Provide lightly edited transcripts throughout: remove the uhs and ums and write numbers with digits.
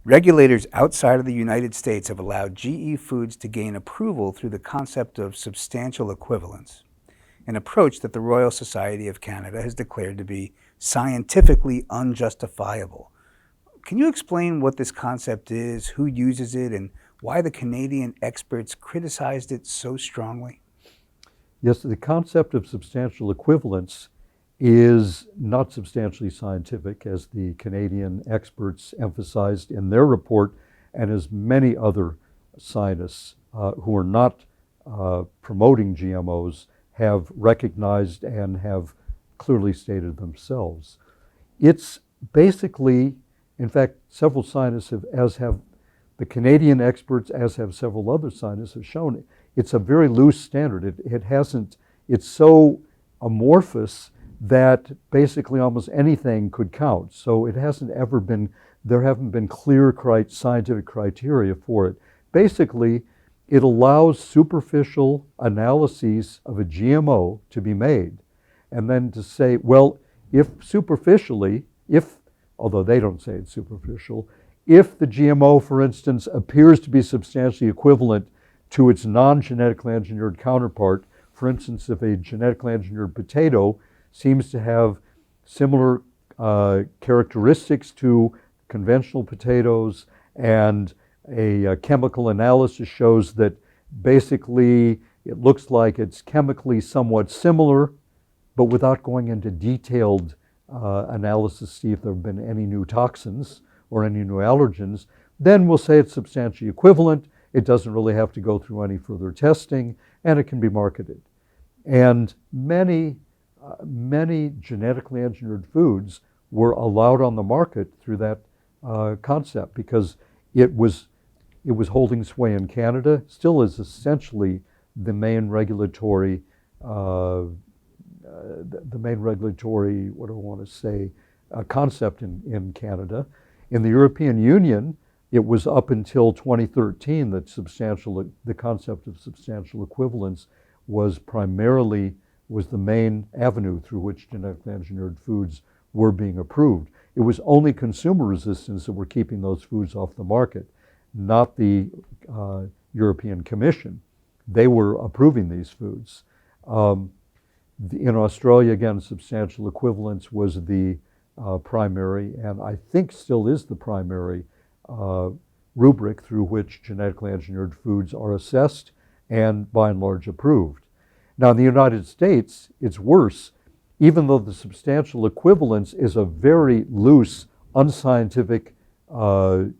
Regulators outside of the United States have allowed GE Foods to gain approval through the concept of substantial equivalence, an approach that the Royal Society of Canada has declared to be scientifically unjustifiable. Can you explain what this concept is, who uses it, and why the Canadian experts criticized it so strongly? Yes, the concept of substantial equivalence is not substantially scientific, as the Canadian experts emphasized in their report, and as many other scientists who are not promoting GMOs have recognized and have clearly stated themselves. It's basically, in fact, several scientists have, as have the Canadian experts, as have several other scientists, have shown it's a very loose standard. It's so amorphous that basically almost anything could count. So there haven't been clear scientific criteria for it. Basically, it allows superficial analyses of a GMO to be made. And then to say, well, although they don't say it's superficial, if the GMO, for instance, appears to be substantially equivalent to its non-genetically engineered counterpart, for instance, if a genetically engineered potato seems to have similar characteristics to conventional potatoes, and a chemical analysis shows that basically it looks like it's chemically somewhat similar, but without going into detailed analysis to see if there have been any new toxins or any new allergens, then we'll say it's substantially equivalent. It doesn't really have to go through any further testing, and it can be marketed. And many genetically engineered foods were allowed on the market through that concept because it was holding sway in Canada, still is essentially the main regulatory, concept in Canada. In the European Union, it was up until 2013 that the concept of substantial equivalence was the main avenue through which genetically engineered foods were being approved. It was only consumer resistance that were keeping those foods off the market, not the European Commission. They were approving these foods. In Australia, again, substantial equivalence was the primary, and I think still is the primary rubric through which genetically engineered foods are assessed and by and large approved. Now, in the United States, it's worse. Even though the substantial equivalence is a very loose, unscientific way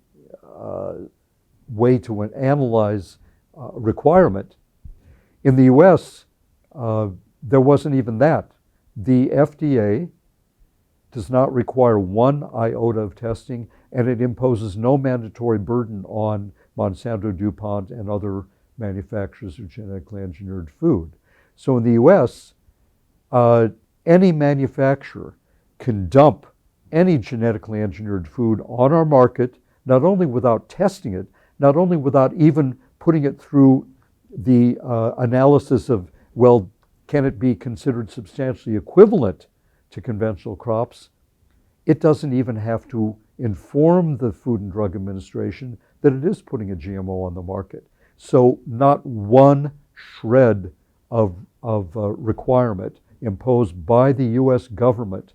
to analyze requirement, in the US, there wasn't even that. The FDA does not require one iota of testing, and it imposes no mandatory burden on Monsanto, DuPont, and other manufacturers of genetically engineered food. So in the US, any manufacturer can dump any genetically engineered food on our market, not only without testing it, not only without even putting it through the analysis of, well, can it be considered substantially equivalent to conventional crops? It doesn't even have to inform the Food and Drug Administration that it is putting a GMO on the market. So not one shred of requirement imposed by the US government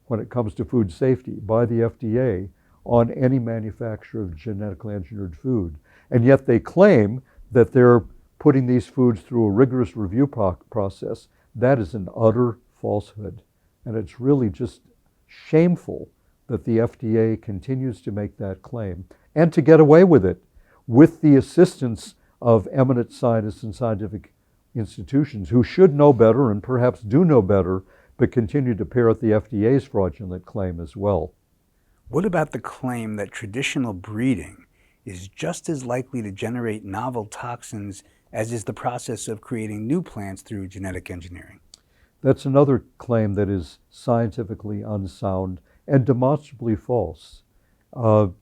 when it comes to food safety, by the FDA, on any manufacturer of genetically engineered food. And yet they claim that they're putting these foods through a rigorous review process. That is an utter falsehood. And it's really just shameful that the FDA continues to make that claim and to get away with it with the assistance of eminent scientists and scientific institutions who should know better and perhaps do know better, but continue to parrot the FDA's fraudulent claim as well. What about the claim that traditional breeding is just as likely to generate novel toxins as is the process of creating new plants through genetic engineering? That's another claim that is scientifically unsound and demonstrably false. And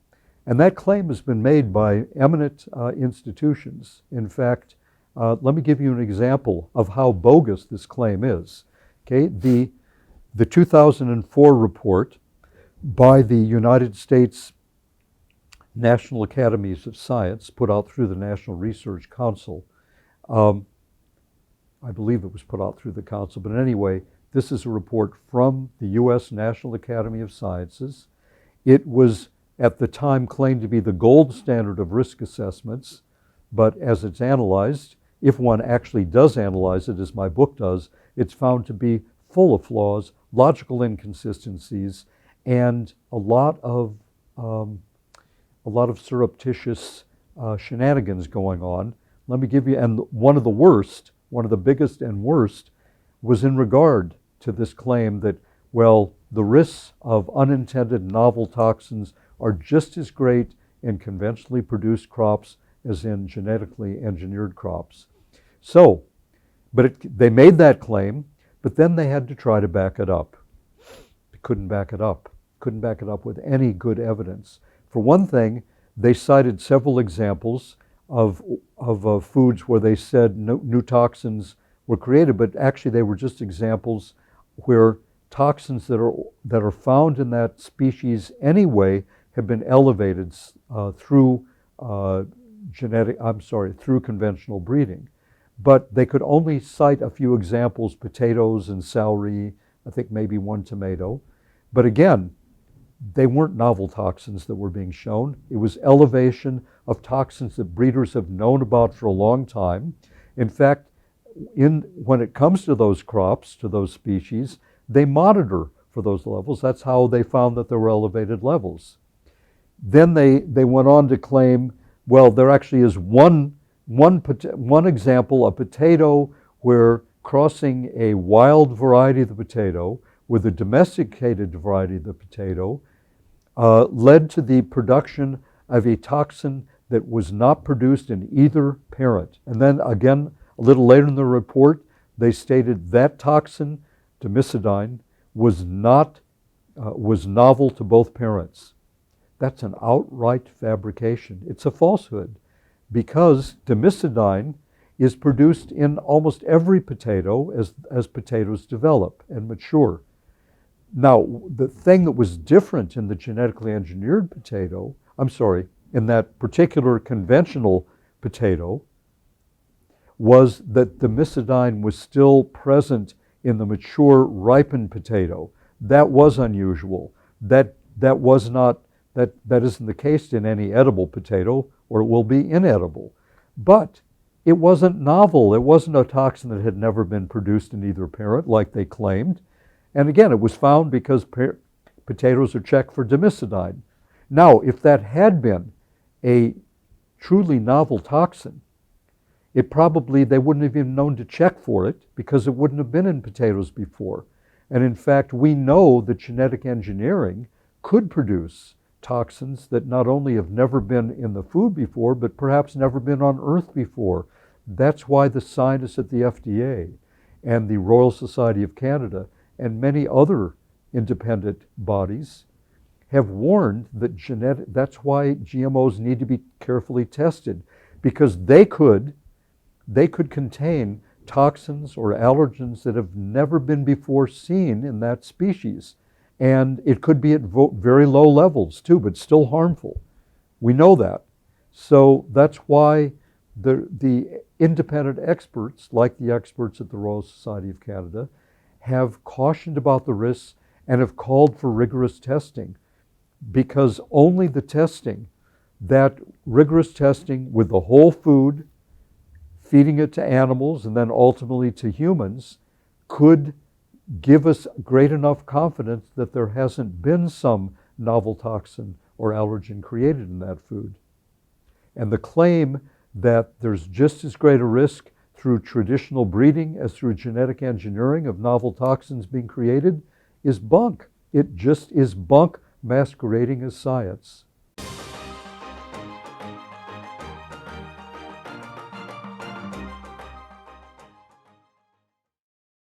that claim has been made by eminent institutions. In fact, let me give you an example of how bogus this claim is. Okay, the 2004 report by the United States National Academies of Science, put out through the National Research Council. I believe it was put out through the council, but anyway, this is a report from the U.S. National Academy of Sciences. It was at the time claimed to be the gold standard of risk assessments, but as it's analyzed, if one actually does analyze it, as my book does, it's found to be full of flaws, logical inconsistencies, and a lot of surreptitious shenanigans going on. Let me give you, and one of the biggest and worst, was in regard to this claim that, well, the risks of unintended novel toxins are just as great in conventionally produced crops as in genetically engineered crops. So, they made that claim, but then they had to try to back it up. They couldn't back it up. Couldn't back it up with any good evidence. For one thing, they cited several examples of foods where they said new toxins were created, but actually they were just examples where toxins that are found in that species anyway have been elevated through through conventional breeding. But they could only cite a few examples: potatoes and celery, I think maybe one tomato. But again, they weren't novel toxins that were being shown. It was elevation of toxins that breeders have known about for a long time. In fact, when it comes to those crops, to those species, they monitor for those levels. That's how they found that there were elevated levels. Then they went on to claim, well, there actually is one example, a potato, where crossing a wild variety of the potato with a domesticated variety of the potato led to the production of a toxin that was not produced in either parent. And then again, a little later in the report, they stated that toxin, domesticidine, was novel to both parents. That's an outright fabrication. It's a falsehood, because domesticidine is produced in almost every potato as potatoes develop and mature. Now, the thing that was different in the genetically engineered potato, in that particular conventional potato, was that domesticidine was still present in the mature, ripened potato. That was unusual. That isn't the case in any edible potato, or it will be inedible. But it wasn't novel. It wasn't a toxin that had never been produced in either parent, like they claimed. And again, it was found because potatoes are checked for domesticidine. Now, if that had been a truly novel toxin, they wouldn't have even known to check for it, because it wouldn't have been in potatoes before. And in fact, we know that genetic engineering could produce toxins that not only have never been in the food before, but perhaps never been on Earth before. That's why the scientists at the FDA and the Royal Society of Canada and many other independent bodies have warned that that's why GMOs need to be carefully tested, because they could contain toxins or allergens that have never been before seen in that species. And it could be at very low levels too, but still harmful. We know that. So that's why the independent experts, like the experts at the Royal Society of Canada, have cautioned about the risks and have called for rigorous testing, because only that rigorous testing with the whole food, feeding it to animals and then ultimately to humans, could give us great enough confidence that there hasn't been some novel toxin or allergen created in that food. And the claim that there's just as great a risk through traditional breeding as through genetic engineering of novel toxins being created is bunk. It just is bunk masquerading as science.